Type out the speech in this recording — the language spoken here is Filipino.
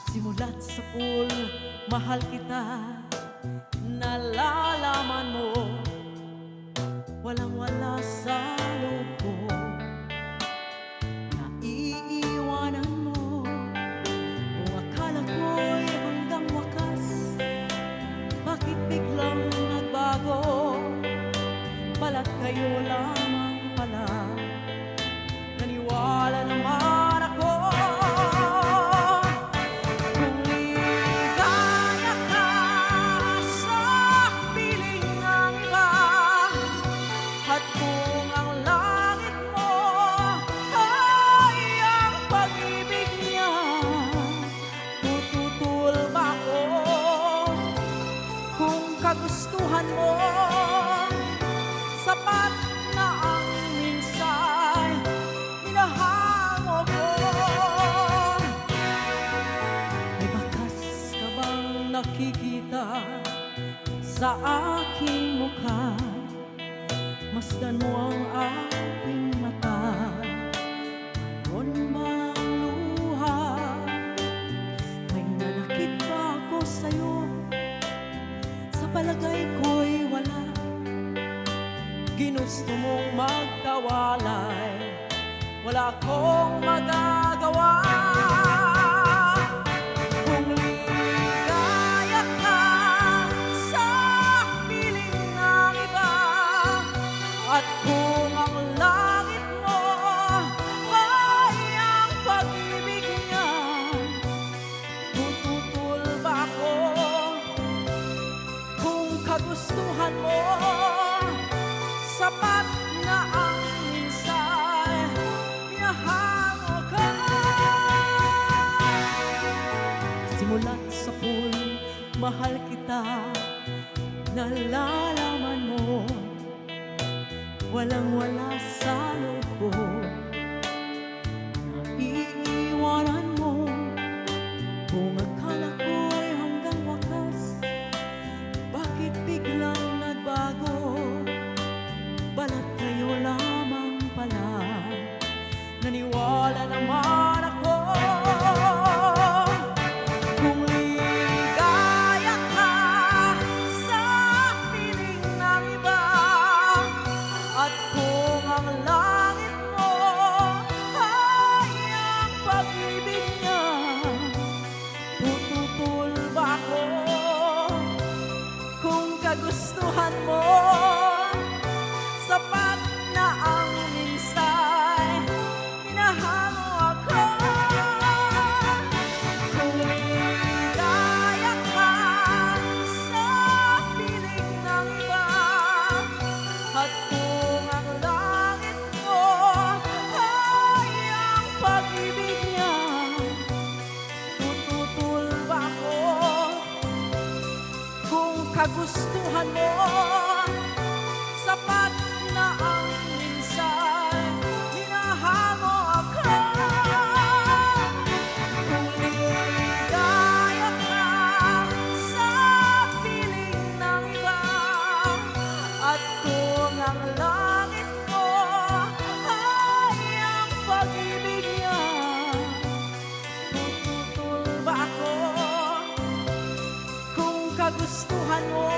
Simula't sa pool, mahal kita, nalalaman mo, walang-wala sa loob ko, naiiwanan mo. Kung akala ko'y hanggang wakas, bakit biglang nagbago? Balat kayo lamang pala, naniwala naman ako. Kung ligaya ka sa piling ng iba, at kung ang langit mo ay ang pag-ibig niya, tututol ba ako? Kung kagustuhan mo, sapat na ang minsay, hinahango ko. May bakas ka bang nakikita sa aking mukha? Masdan mo ang aking mata, mayroon bang luha? May nanakit ba ako sa'yo? Sa palagay ko'y wala. Ginusto mong magkawalay, wala akong magagawa. Kung ligaya ka sa piling ng iba, at kung ang langit mo ay ang pag-ibig niya, tututol ba ako? Kung kagustuhan mo, sapat na ang minsay, hinahango ka. Simula't sa pool, mahal kita, nalalaman mo, walang-wala sa loob ko, naiiwanan mo. Kung akala ko'y hanggang wakas, bakit biglang nagbago? Balat kayo lamang pala, naniwala naman ako. Kung ligaya ka sa piling ng iba, at kung ang langit mo ay ang pag-ibig niya, tututol ba ako? Kung kagustuhan mo, sapat na ang minsay, hinahango ako. Kung ligaya ka sa piling ng iba, at kung ang langit mo ay ang pag-ibig niya, tututol ba ako? Kung kagustuhan mo, sapat na ang minsay, hinahango ako. Kung ligaya ka sa piling ng iba, at kung ang langit mo ay ang pag-ibig niya, tututol ba ako? Kung kagustuhan mo,